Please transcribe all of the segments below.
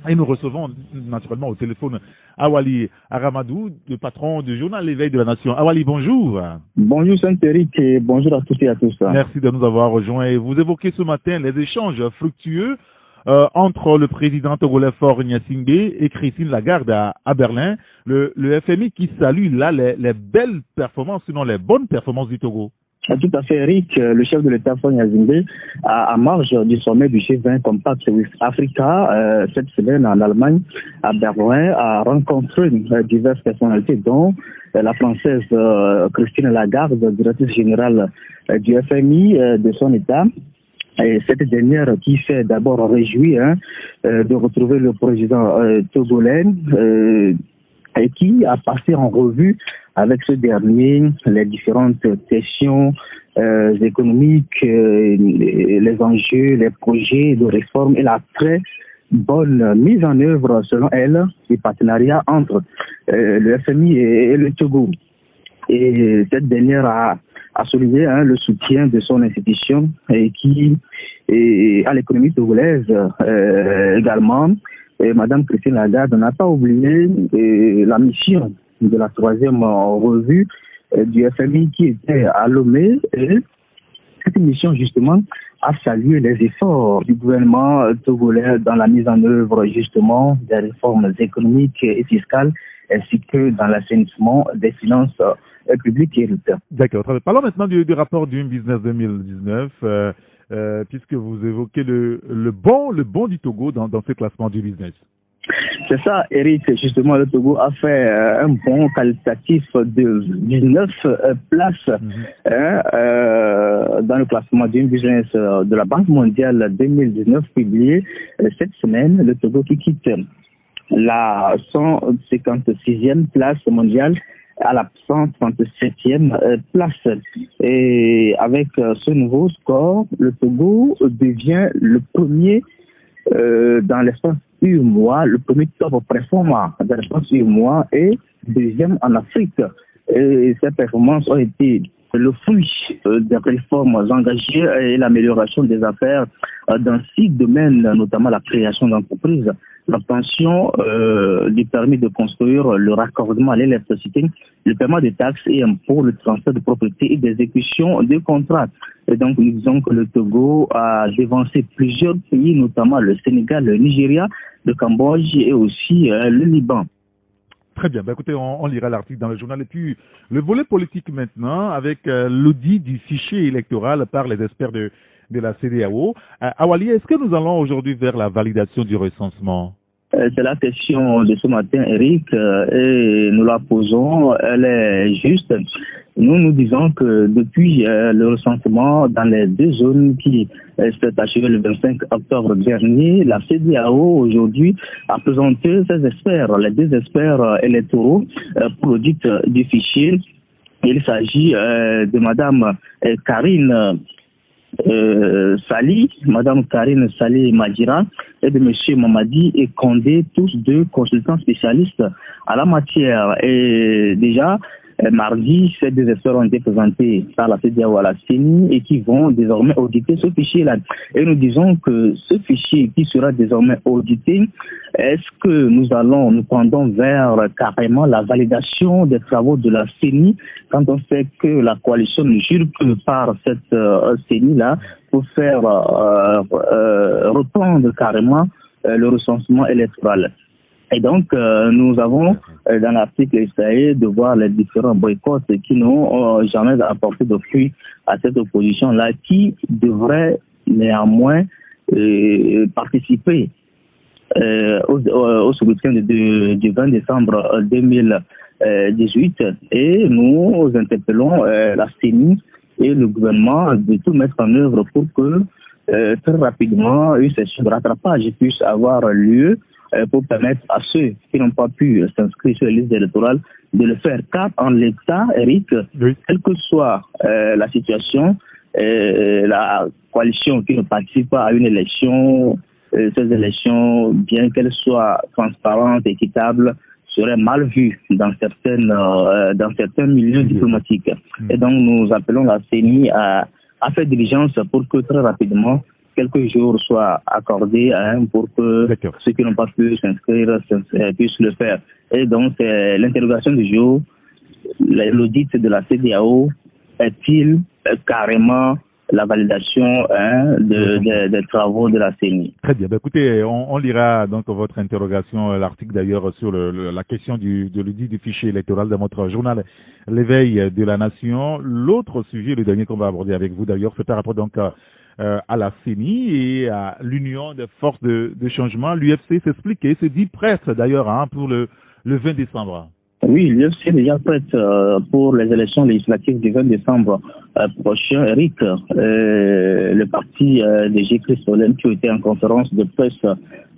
Et nous recevons naturellement au téléphone Awali Aramadou, le patron du journal L'éveil de la Nation. Awali, bonjour. Bonjour Saint-Éric et bonjour à toutes et à tous. Merci de nous avoir rejoints. Et vous évoquez ce matin les échanges fructueux entre le président togolais Faure Gnassingbé et Christine Lagarde à Berlin. Le FMI qui salue là les belles performances, sinon les bonnes performances du Togo. Tout à fait, Eric, le chef de l'État Faure Gnassingbé, à marge du sommet du G20 Compact with Africa, cette semaine en Allemagne, à Berlin, a rencontré diverses personnalités, dont la française Christine Lagarde, directrice générale du FMI de son État. Et cette dernière qui s'est d'abord réjouie de retrouver le président togolais et qui a passé en revue avec ce dernier les différentes questions économiques, les enjeux, les projets de réforme et la très bonne mise en œuvre, selon elle, du partenariat entre le FMI et le Togo. Et cette dernière a souligné le soutien de son institution et qui à l'économie togolaise également. Et Madame Christine Lagarde n'a pas oublié la mission de la troisième revue du FMI qui était à Lomé. Et cette mission, justement, a salué les efforts du gouvernement togolais dans la mise en œuvre, justement, des réformes économiques et fiscales, ainsi que dans l'assainissement des finances publiques et électorales. D'accord. Parlons maintenant du rapport Doing Business 2019, puisque vous évoquez le bon du Togo dans ce classement du business. C'est ça, Eric. Justement, le Togo a fait un bon qualitatif de 19 places dans le classement du business de la Banque mondiale 2019 publié cette semaine. Le Togo qui quitte la 156e place mondiale à la 137e place. Et avec ce nouveau score, le Togo devient le premier dans l'espace UEMOA, le premier top performer dans l'espace UEMOA et deuxième en Afrique. Et ces performances ont été le fruit des réformes engagées et l'amélioration des affaires dans 6 domaines, notamment la création d'entreprises, l'obtention du permis de construire, le raccordement à l'électricité, le paiement des taxes et impôts, le transfert de propriété et d'exécution de contrats. Et donc, nous disons que le Togo a dévancé plusieurs pays, notamment le Sénégal, le Nigeria, le Cambodge et aussi le Liban. Très bien. Écoutez, on lira l'article dans le journal. Et puis, le volet politique maintenant, avec l'audit du fichier électoral par les experts de la CEDEAO. Awali, est-ce que nous allons aujourd'hui vers la validation du recensement? C'est la question de ce matin, Eric, et nous la posons, elle est juste. Nous disons que depuis le recensement dans les 2 zones qui s'est achevé le 25 octobre dernier, la CEDEAO aujourd'hui a présenté ses experts, les 2 experts électoraux pour l'audit du fichier. Il s'agit de Madame Karine Madame Karine Salih Madjira et de Monsieur Mamadi et Condé, tous 2 consultants spécialistes à la matière. Et déjà, mardi, ces 2 experts ont été présentés par la CEDEAO à la CENI et qui vont désormais auditer ce fichier-là. Et nous disons que ce fichier qui sera désormais audité, est-ce que nous pendons vers carrément la validation des travaux de la CENI quand on sait que la coalition ne jure que par cette CENI-là pour faire reprendre carrément le recensement électoral. Et donc, nous avons dans l'article essayé de voir les différents boycotts qui n'ont jamais apporté de fruits à cette opposition-là, qui devrait néanmoins participer au scrutin du 20 décembre 2018. Et nous interpellons la CENI et le gouvernement de tout mettre en œuvre pour que très rapidement une session de rattrapage puisse avoir lieu pour permettre à ceux qui n'ont pas pu s'inscrire sur les listes électorales de le faire. Car en l'état, Eric, quelle que soit la situation, la coalition qui ne participe pas à une élection, ces élections, bien qu'elles soient transparentes, équitables, seraient mal vues dans certains milieux diplomatiques. Et donc nous appelons la CENI à faire diligence pour que très rapidement quelques jours soient accordés pour que ceux qui n'ont pas pu s'inscrire puissent le faire. Et donc, l'interrogation du jour, l'audit de la CEDEAO est-il carrément la validation des travaux de la CENI? Très bien. Ben, écoutez, on lira donc votre interrogation, l'article d'ailleurs sur la question de l'audit du fichier électoral dans votre journal L'éveil de la nation. L'autre sujet, le dernier qu'on va aborder avec vous d'ailleurs, c'est par rapport donc à la CENI et à l'Union des forces de changement. L'UFC s'explique et se dit prête d'ailleurs pour le 20 décembre. Oui, l'UFC est déjà prête pour les élections législatives du 20 décembre prochain. Eric, le parti de J-Christ Olympio était en conférence de presse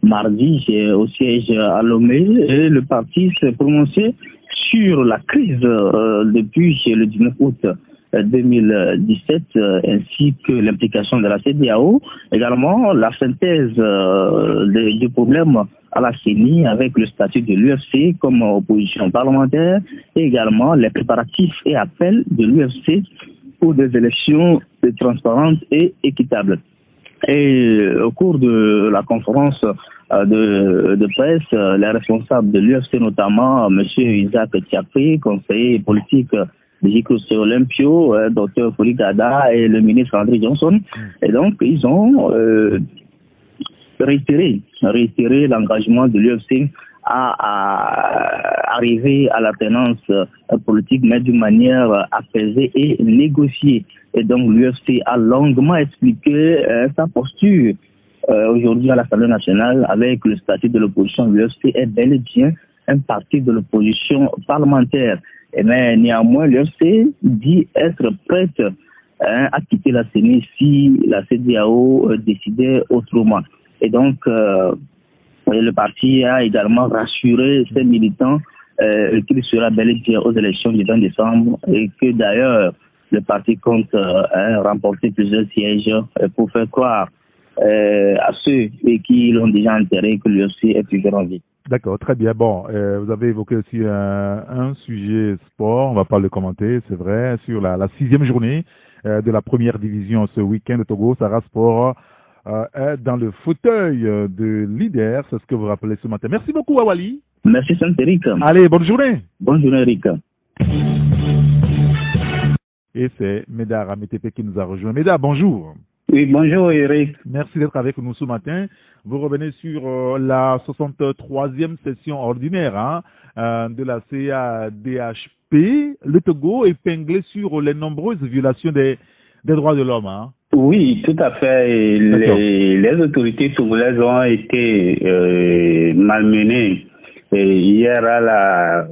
mardi au siège à Lomé et le parti s'est prononcé sur la crise depuis le 19 août 2017 ainsi que l'implication de la CEDEAO, également la synthèse du problème à la CENI avec le statut de l'UFC comme opposition parlementaire et également les préparatifs et appels de l'UFC pour des élections transparentes et équitables. Et au cours de la conférence de presse, les responsables de l'UFC, notamment M. Isaac Tiapé, conseiller politique de J-Christ Olympio, Dr. Foli Gada et le ministre André Johnson. Et donc, ils ont réitéré l'engagement de l'UFC à arriver à l'alternance politique, mais d'une manière apaisée et négociée. Et donc l'UFC a longuement expliqué sa posture aujourd'hui à l'Assemblée nationale avec le statut de l'opposition. L'UFC est bel et bien un parti de l'opposition parlementaire. Mais néanmoins, l'UFC dit être prête à quitter la CENI si la CEDEAO décidait autrement. Et donc, le parti a également rassuré ses militants qu'il sera bel et bien aux élections du 20 décembre et que d'ailleurs, le parti compte remporter plusieurs sièges pour faire croire à ceux qui l'ont déjà enterré que l'UFC est toujours en vie. D'accord, très bien. Bon, vous avez évoqué aussi un sujet sport, on va pas le commenter, c'est vrai, sur la 6e journée de la première division ce week-end au Togo, Sarah Sport est dans le fauteuil de leader, c'est ce que vous rappelez ce matin. Merci beaucoup, Awali. Merci, Saint-Éric. Allez, bonne journée. Bonne journée, Eric. Et c'est Meda Rametepe qui nous a rejoint. Meda, bonjour. Oui, bonjour, Eric. Merci d'être avec nous ce matin. Vous revenez sur la 63e session ordinaire de la CADHP. Le Togo épinglé sur les nombreuses violations des droits de l'homme. Oui, tout à fait. Les autorités togolaises ont été malmenées. Hier à la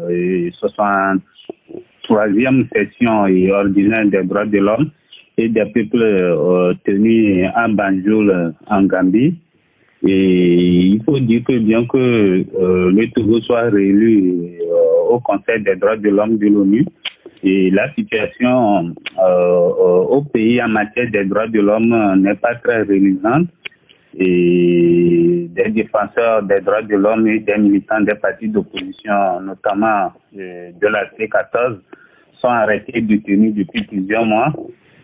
63e session ordinaire des droits de l'homme et des peuples tenus à Banjul en Gambie. Et il faut dire que bien que le Togo soit réélu au Conseil des droits de l'homme de l'ONU, et la situation au pays en matière des droits de l'homme n'est pas très réalisante. Et des défenseurs des droits de l'homme et des militants des partis d'opposition, notamment de la C14, sont arrêtés, détenus depuis plusieurs mois.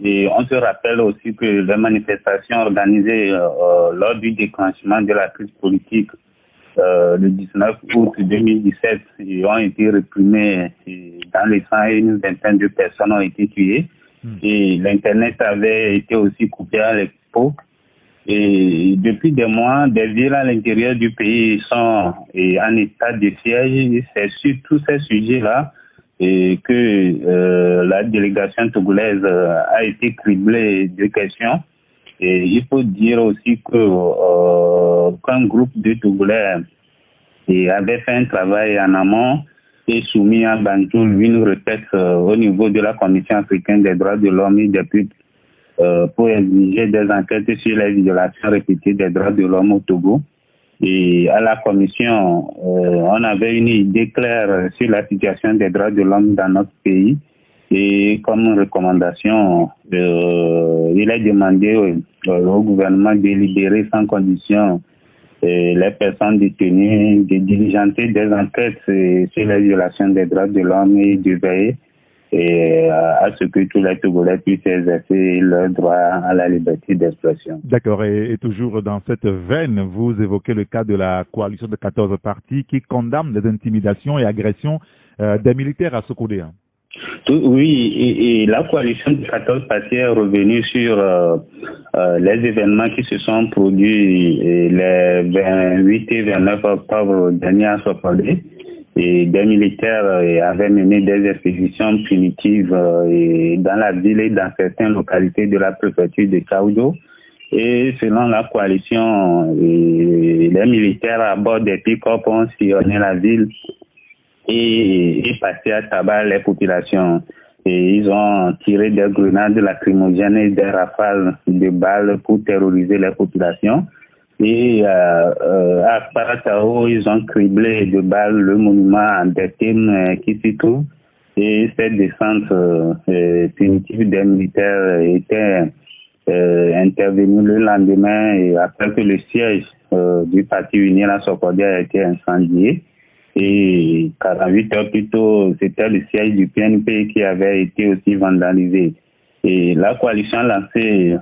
Et on se rappelle aussi que les manifestations organisées lors du déclenchement de la crise politique le 19 août 2017 ont été réprimées dans les sang et une vingtaine de personnes ont été tuées. Et l'Internet avait été aussi coupé à l'expo. Et depuis des mois, des villes à l'intérieur du pays sont en état de siège. C'est sur tous ces sujets-là que la délégation togolaise a été criblée de questions. Et il faut dire aussi qu'un groupe de Togolais avait fait un travail en amont et soumis à Banjul une requête au niveau de la Commission africaine des droits de l'homme et des peuples pour exiger des enquêtes sur les violations répétées des droits de l'homme au Togo. Et à la Commission, on avait une idée claire sur la situation des droits de l'homme dans notre pays. Et comme recommandation, il est demandé au gouvernement de libérer sans condition les personnes détenues, de diligenter des enquêtes sur les violations des droits de l'homme et de veiller et à ce que tous les Togolais puissent exercer leur droit à la liberté d'expression. D'accord, et toujours dans cette veine, vous évoquez le cas de la coalition de 14 partis qui condamne les intimidations et agressions des militaires à Sokodé. Oui, et la coalition de 14 partis est revenue sur les événements qui se sont produits les 28 et 29 octobre dernier à Sokodé. Et des militaires avaient mené des expéditions punitives dans la ville et dans certaines localités de la préfecture de Kaoudo. Et selon la coalition, les militaires à bord des pick-up ont sillonné la ville et passé à tabac les populations. Et ils ont tiré des grenades lacrymogènes et des rafales de balles pour terroriser les populations. Et à Paratao, ils ont criblé de balles le monument des thèmes qui s'y trouve. Et cette descente punitive des militaires était intervenue le lendemain et après que le siège du parti uni à Sokodé a été incendié. Et 48 heures plus tôt, c'était le siège du PNP qui avait été aussi vandalisé. Et la coalition a lancé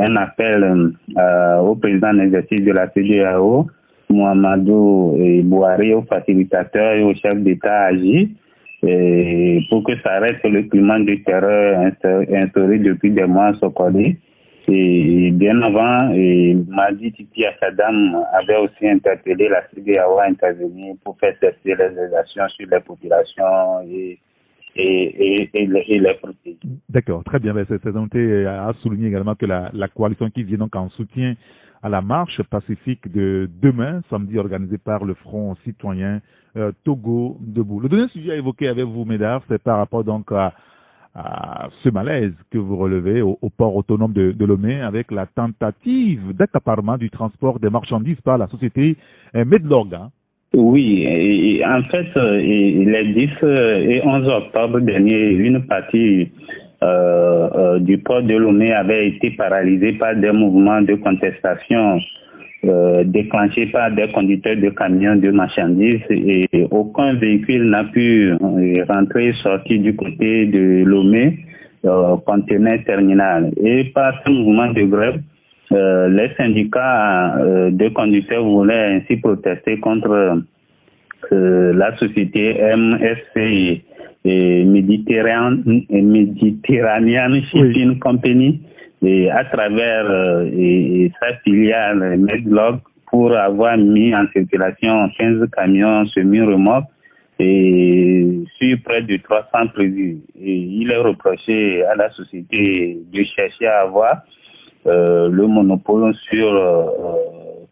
un appel au président en exercice de la CEDEAO, Mouhamadou Bouhari, aux facilitateurs et aux chefs d'État à agir pour que s'arrête le climat de terreur instauré depuis des mois à Sokodé. Et bien avant, Madi Titi Assadam avait aussi interpellé la CEDEAO à intervenir pour faire cesser les exactions sur les populations et les protéger. D'accord, très bien. C'est noté à souligner également que la coalition qui vient donc en soutien à la marche pacifique de demain, samedi, organisée par le Front citoyen Togo debout. Le deuxième sujet à évoquer avec vous, Médard, c'est par rapport donc à ce malaise que vous relevez au port autonome de Lomé avec la tentative d'accaparement du transport des marchandises par la société Medlog. Oui, et en fait, les 10 et 11 octobre dernier, une partie du port de Lomé avait été paralysée par des mouvements de contestation déclenchés par des conducteurs de camions de marchandises et aucun véhicule n'a pu rentrer et sortir du côté de Lomé, conteneur terminal. Et par ce mouvement de grève, les syndicats de conducteurs voulaient ainsi protester contre la société MSC et Mediterranean Shipping Company et à travers sa filiale Medlog pour avoir mis en circulation 15 camions semi-remorques et sur près de 300 prévus. Et il est reproché à la société de chercher à avoir le monopole sur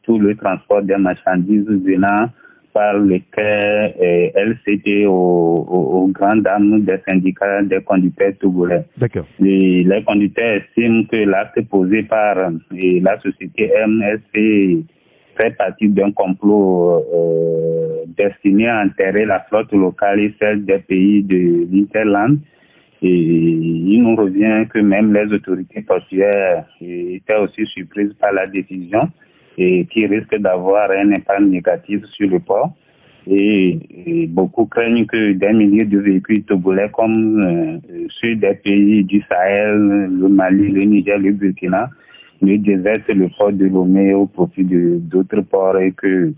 tout le transport des marchandises venant par lesquels elle cédait aux grandes dames des syndicats des conducteurs togolais. D'accord. Les conducteurs estiment que l'acte posé par la société MSC fait partie d'un complot destiné à enterrer la flotte locale et celle des pays de l'Interland. Et il nous revient que même les autorités portuaires étaient aussi surprises par la décision et qui risque d'avoir un impact négatif sur le port. Et beaucoup craignent que des milliers de véhicules togolais comme ceux des pays du Sahel, le Mali, le Niger, le Burkina, ne désertent le port de Lomé au profit d'autres ports et que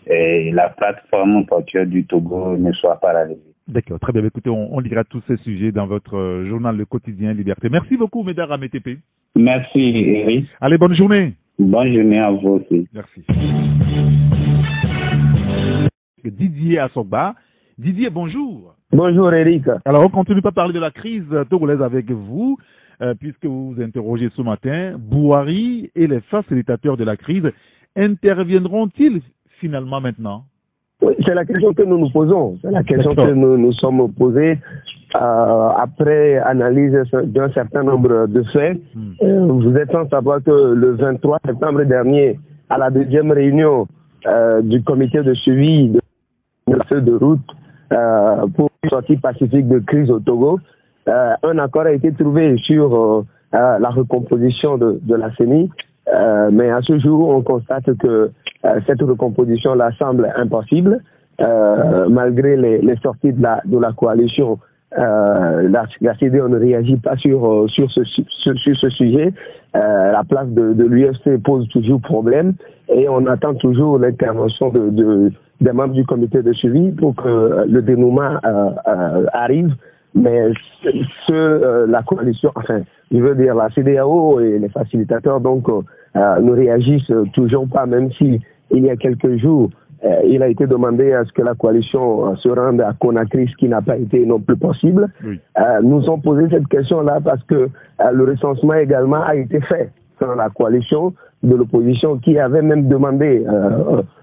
la plateforme portuaire du Togo ne soit paralysée. D'accord, très bien. Écoutez, on lira tous ces sujets dans votre journal Le Quotidien Liberté. Merci beaucoup, Médard Amétépé. Merci, Eric. Allez, bonne journée. Bonne journée à vous aussi. Merci. Didier Assogba. Didier, bonjour. Bonjour, Eric. Alors, on continue pas parler de la crise togolaise avec vous, puisque vous vous interrogez ce matin. Bouhari et les facilitateurs de la crise interviendront-ils finalement maintenant? Oui, c'est la question que nous nous posons. C'est la question que nous sommes posés après analyse d'un certain nombre de faits. Vous êtes sans savoir que le 23 septembre dernier, à la deuxième réunion du comité de suivi de feu de route pour une sortie pacifique de crise au Togo, un accord a été trouvé sur la recomposition de la CENI. Mais à ce jour, on constate que cette recomposition-là semble impossible, malgré les sorties de la coalition la CEDEAO ne réagit pas sur ce sujet. La place de l'UFC pose toujours problème et on attend toujours l'intervention des membres du comité de suivi pour que le dénouement arrive. Mais la coalition, enfin, je veux dire la CEDEAO et les facilitateurs donc ne réagissent toujours pas, même si il y a quelques jours il a été demandé à ce que la coalition se rende à Conakry, ce qui n'a pas été non plus possible. Oui. Nous ont posé cette question-là parce que le recensement également a été fait dans la coalition de l'opposition qui avait même demandé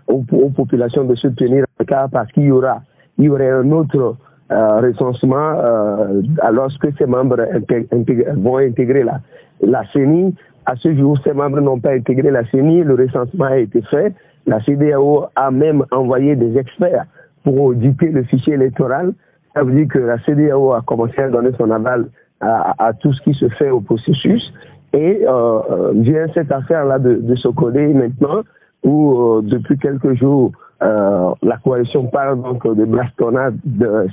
aux populations de se tenir à l'écart parce qu'il y aurait un autre recensement lorsque ces membres vont intégrer la CENI. À ce jour, ces membres n'ont pas intégré la CENI, le recensement a été fait. La CEDEAO a même envoyé des experts pour auditer le fichier électoral. Ça veut dire que la CEDEAO a commencé à donner son aval à tout ce qui se fait au processus. Et vient cette affaire-là de se coller maintenant, où depuis quelques jours, la coalition parle donc de bastonnade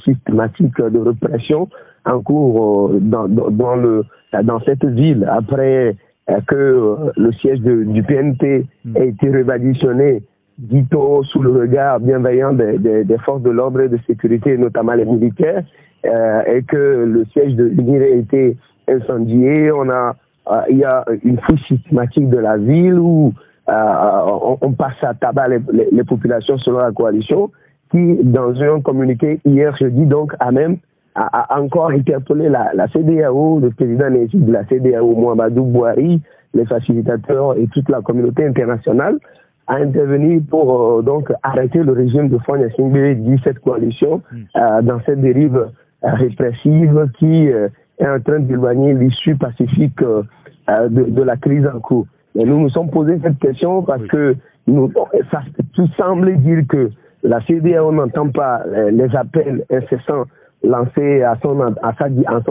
systématique de répression en cours dans cette ville après que le siège du PNP a été rebaditionné, dit-on, sous le regard bienveillant des forces de l'ordre et de sécurité, notamment les militaires, et que le siège de l'UNIR a été incendié. Il y a une fouille systématique de la ville où on passe à tabac les populations selon la coalition, qui, dans un communiqué hier jeudi, donc, a encore interpellé la CEDEAO, le président émérite de la CEDEAO, Mouamadou Bouhari, les facilitateurs et toute la communauté internationale, à intervenir pour donc arrêter le régime de Faure Gnassingbé, dit cette coalition, dans cette dérive répressive qui est en train d'éloigner l'issue pacifique de la crise en cours. Et nous nous sommes posé cette question parce que ça tout semble dire que la CEDEAO n'entend pas les appels incessants lancés à son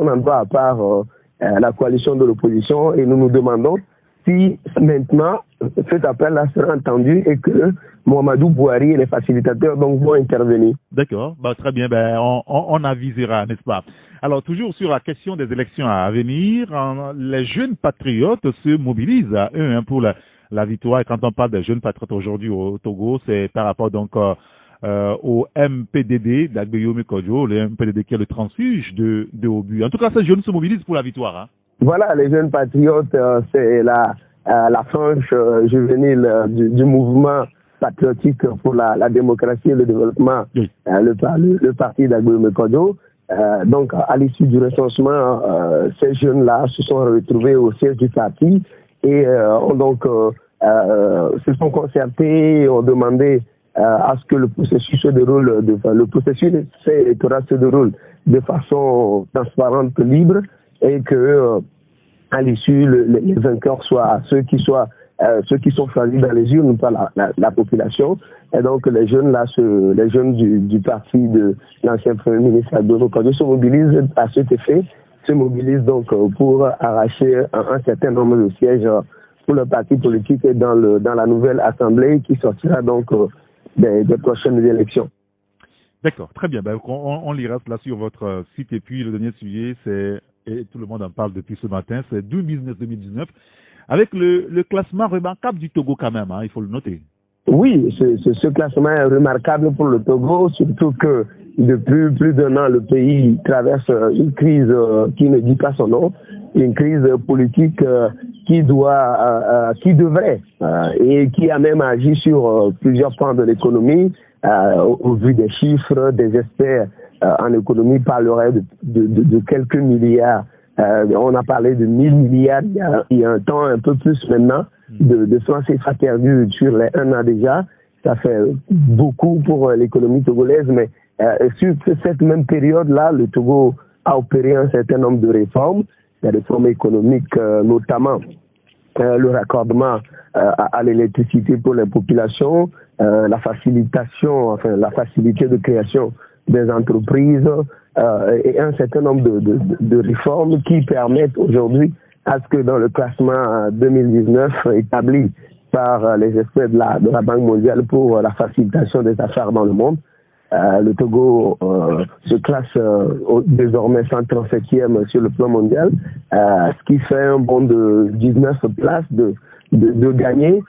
endroit à part la coalition de l'opposition, et nous nous demandons si maintenant cet appel-là sera entendu et que Mouamadou Bouhari et les facilitateurs donc vont intervenir. D'accord, très bien, on avisera, n'est-ce pas? Alors toujours sur la question des élections à venir, les jeunes patriotes se mobilisent à eux pour la victoire. Et quand on parle des jeunes patriotes aujourd'hui au Togo, c'est par rapport donc au MPDD d'Agbeyomi Kodjo, le MPDD qui est le transfuge de Obu. En tout cas, ces jeunes se mobilisent pour la victoire. Hein. Voilà, les jeunes patriotes, c'est la frange juvénile du mouvement patriotique pour la démocratie et le développement, oui. le parti d'Agbeyomi Kodjo. Donc, à l'issue du recensement, ces jeunes-là se sont retrouvés au siège du parti et se sont concertés, ont demandé à ce que le processus se déroule, le processus électoral se déroule de façon transparente, libre, et que à l'issue, les vainqueurs soient ceux qui sont choisis dans les urnes par la population. Et donc les jeunes du parti de l'ancien Premier ministre Agbeyomi Kodjo se mobilisent à cet effet, se mobilisent donc pour arracher un certain nombre de sièges pour le parti politique et dans la nouvelle assemblée qui sortira donc des prochaines élections. D'accord, très bien. On lira cela sur votre site. Et puis le dernier sujet, et tout le monde en parle depuis ce matin, c'est Do Business 2019, avec le classement remarquable du Togo quand même, hein, il faut le noter. Oui, ce classement est remarquable pour le Togo, surtout que depuis plus d'un an, le pays traverse une crise qui ne dit pas son nom, une crise politique qui devrait et qui a même agi sur plusieurs points de l'économie, au vu des chiffres, des experts en économie parleraient de quelques milliards. On a parlé de 1000 milliards il y a un temps, un peu plus maintenant, de francs CFA perdus sur les 1 an déjà. Ça fait beaucoup pour l'économie togolaise, mais sur cette même période-là, le Togo a opéré un certain nombre de réformes, des réformes économiques notamment. Le raccordement à l'électricité pour les populations, la facilité de création des entreprises et un certain nombre de réformes qui permettent aujourd'hui à ce que dans le classement 2019 établi par les experts de la Banque mondiale pour la facilitation des affaires dans le monde, Le Togo se classe désormais 137e sur le plan mondial, ce qui fait un bond de 19 places de gagner.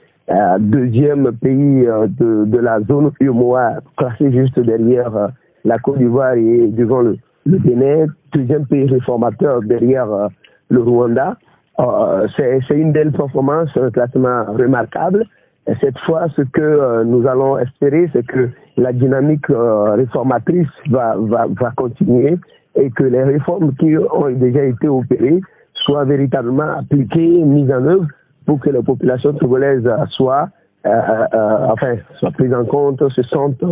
Deuxième pays de la zone UEMOA, classé juste derrière la Côte d'Ivoire et devant le Bénin. Deuxième pays réformateur derrière le Rwanda. C'est une belle performance, un classement remarquable. Et cette fois, ce que nous allons espérer, c'est que la dynamique réformatrice va continuer et que les réformes qui ont déjà été opérées soient véritablement appliquées, mises en œuvre pour que la population togolaise soit prise en compte, se sente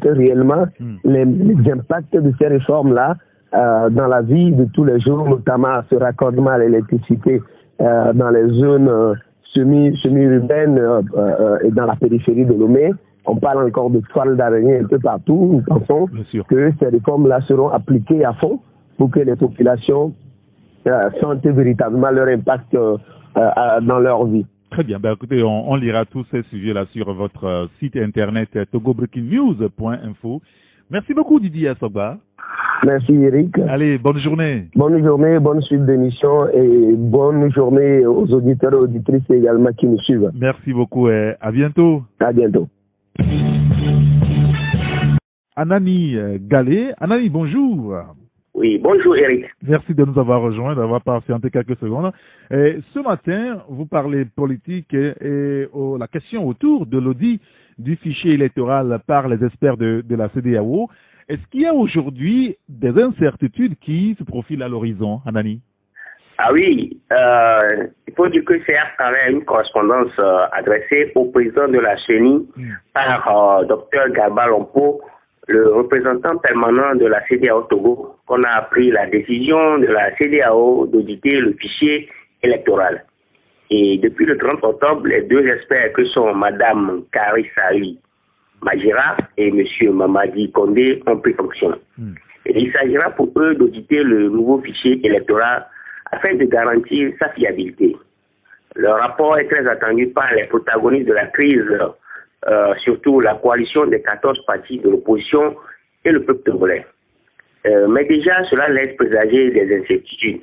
réellement les impacts de ces réformes-là dans la vie de tous les jours, notamment ce raccordement à l'électricité dans les zones semi-urbaines et dans la périphérie de Lomé. On parle encore de toiles d'araignée un peu partout. Nous pensons que ces réformes-là seront appliquées à fond pour que les populations sentent véritablement leur impact dans leur vie. Très bien. Ben, écoutez, on lira tous ces sujets-là sur votre site internet togobreakingnews.info. Merci beaucoup Didier Assogba. Merci Eric. Allez, bonne journée. Bonne journée, bonne suite d'émission et bonne journée aux auditeurs et auditrices également qui nous suivent. Merci beaucoup et à bientôt. À bientôt. Anani Galé. Anani, bonjour. Oui, bonjour Eric. Merci de nous avoir rejoints, d'avoir patienté quelques secondes. Et ce matin, vous parlez politique et la question autour de l'audit du fichier électoral par les experts de la CEDEAO. Est-ce qu'il y a aujourd'hui des incertitudes qui se profilent à l'horizon, Anani? Ah oui, il faut dire que c'est à travers une correspondance adressée au président de la CENI par Dr Garba Lompo, le représentant permanent de la CEDEAO Togo, qu'on a appris la décision de la CEDEAO d'auditer le fichier électoral. Et depuis le 30 octobre, les deux experts que sont Madame Karisali Majira et M. Mamadi Kondé ont pris fonction. Et il s'agira pour eux d'auditer le nouveau fichier électoral afin de garantir sa fiabilité. Le rapport est très attendu par les protagonistes de la crise, surtout la coalition des 14 partis de l'opposition et le peuple togolais. Mais déjà, cela laisse présager des incertitudes.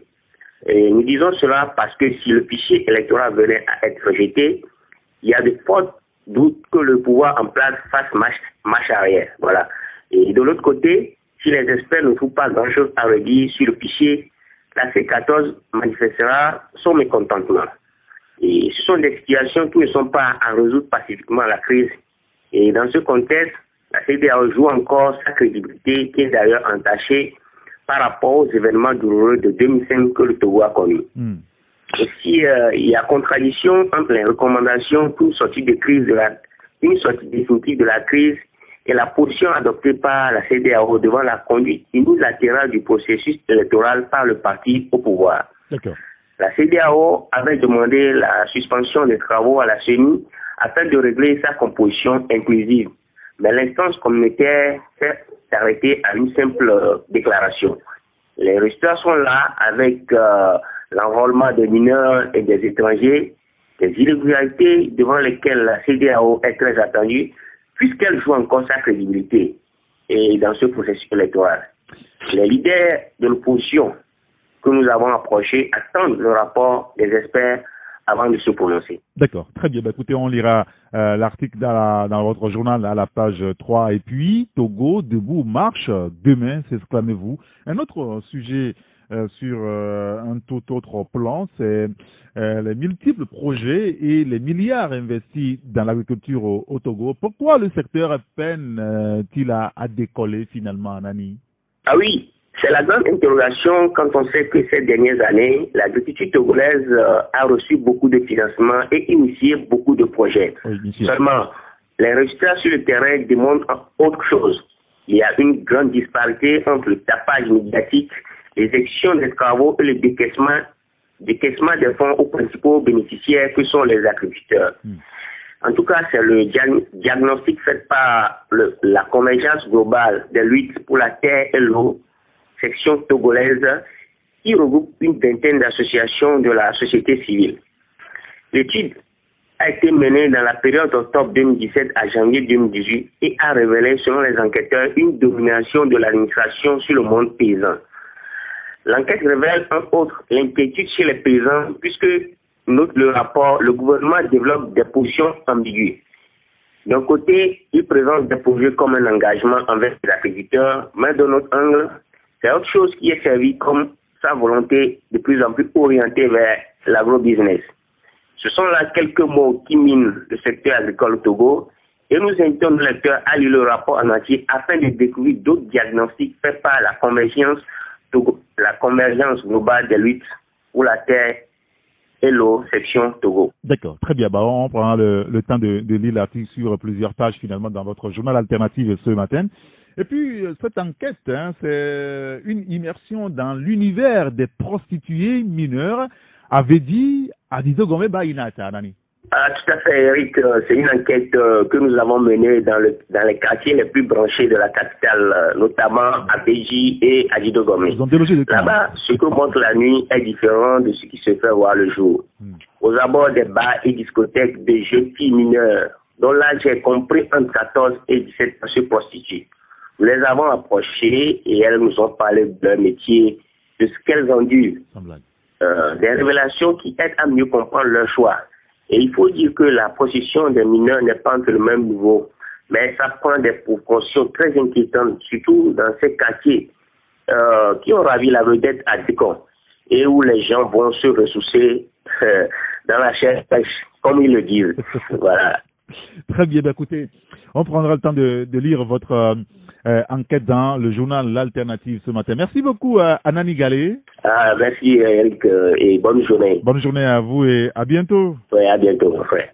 Et nous disons cela parce que si le fichier électoral venait à être rejeté, il y a de fortes doutes que le pouvoir en place fasse marche arrière. Voilà. Et de l'autre côté, si les experts ne trouvent pas grand-chose à redire sur le fichier, la C14 manifestera son mécontentement. Et ce sont des situations qui ne sont pas à résoudre pacifiquement la crise. Et dans ce contexte, la CEDEAO joue encore sa crédibilité qui est d'ailleurs entachée par rapport aux événements douloureux de 2005 que le Togo a connus. Aussi, il y a contradiction entre les recommandations pour sortir de crise une sortie définitive de la crise et la position adoptée par la CEDEAO devant la conduite unilatérale du processus électoral par le parti au pouvoir. La CEDEAO avait demandé la suspension des travaux à la CENI afin de régler sa composition inclusive. Mais l'instance communautaire s'est arrêtée à une simple déclaration. Les résultats sont là avec l'enrôlement des mineurs et des étrangers, des irrégularités devant lesquelles la CEDEAO est très attendue, puisqu'elle joue encore sa crédibilité et dans ce processus électoral. Les leaders de l'opposition que nous avons approchés attendent le rapport des experts avant de se prononcer. D'accord, très bien. Bah, écoutez, on lira l'article dans votre journal à la page 3. Et puis, Togo, debout, marche, demain, s'exclamez-vous. Un autre sujet sur un tout autre plan, c'est les multiples projets et les milliards investis dans l'agriculture au Togo. Pourquoi le secteur peine-t-il à décoller finalement, Anani? Ah oui, c'est la grande interrogation quand on sait que ces dernières années, l'agriculture togolaise a reçu beaucoup de financements et initié beaucoup de projets. Seulement, les résultats sur le terrain démontrent autre chose. Il y a une grande disparité entre le tapage médiatique, l'exécution des travaux et le décaissement des fonds aux principaux bénéficiaires que sont les agriculteurs. En tout cas, c'est le diagnostic fait par la convergence globale des luttes pour la terre et l'eau, section togolaise, qui regroupe une vingtaine d'associations de la société civile. L'étude a été menée dans la période d'octobre 2017 à janvier 2018 et a révélé, selon les enquêteurs, une domination de l'administration sur le monde paysan. L'enquête révèle, entre autres, l'inquiétude chez les paysans, puisque, note le rapport, le gouvernement développe des positions ambiguës. D'un côté, il présente des projets comme un engagement envers les agriculteurs, mais de notre angle, c'est autre chose qui est servi comme sa volonté de plus en plus orientée vers l'agro-business. Ce sont là quelques mots qui minent le secteur agricole au Togo et nous invitons nos lecteurs à lire le rapport en entier afin de découvrir d'autres diagnostics faits par la convergence globale des luttes pour la terre et l'eau, section Togo. D'accord, très bien. Bah, on prend le temps de lire l'article sur plusieurs pages finalement dans votre journal alternatif ce matin. Et puis, cette enquête, c'est une immersion dans l'univers des prostituées mineures, avait dit Adido Gomé Bainata, Nani. Tout à fait, Eric. C'est une enquête que nous avons menée dans les quartiers les plus branchés de la capitale, notamment à Béji et à Adido Gomé. Là-bas, ce que montre la nuit est différent de ce qui se fait voir le jour. Aux abords des bars et discothèques de jeunes filles mineures, dont l'âge est compris entre 14 et 17 ans, se prostituent. Nous les avons approchées et elles nous ont parlé de leur métier, de ce qu'elles endurent. Des révélations qui aident à mieux comprendre leur choix. Et il faut dire que la possession des mineurs n'est pas entre le même niveau, mais ça prend des proportions très inquiétantes, surtout dans ces quartiers qui ont ravi la vedette à Décon et où les gens vont se ressourcer dans la chair pêche, comme ils le disent. Voilà. Très bien, écoutez, on prendra le temps de lire votre enquête dans le journal L'Alternative ce matin. Merci beaucoup à Anani Galé. Merci Eric et bonne journée. Bonne journée à vous et à bientôt. Oui, à bientôt mon frère.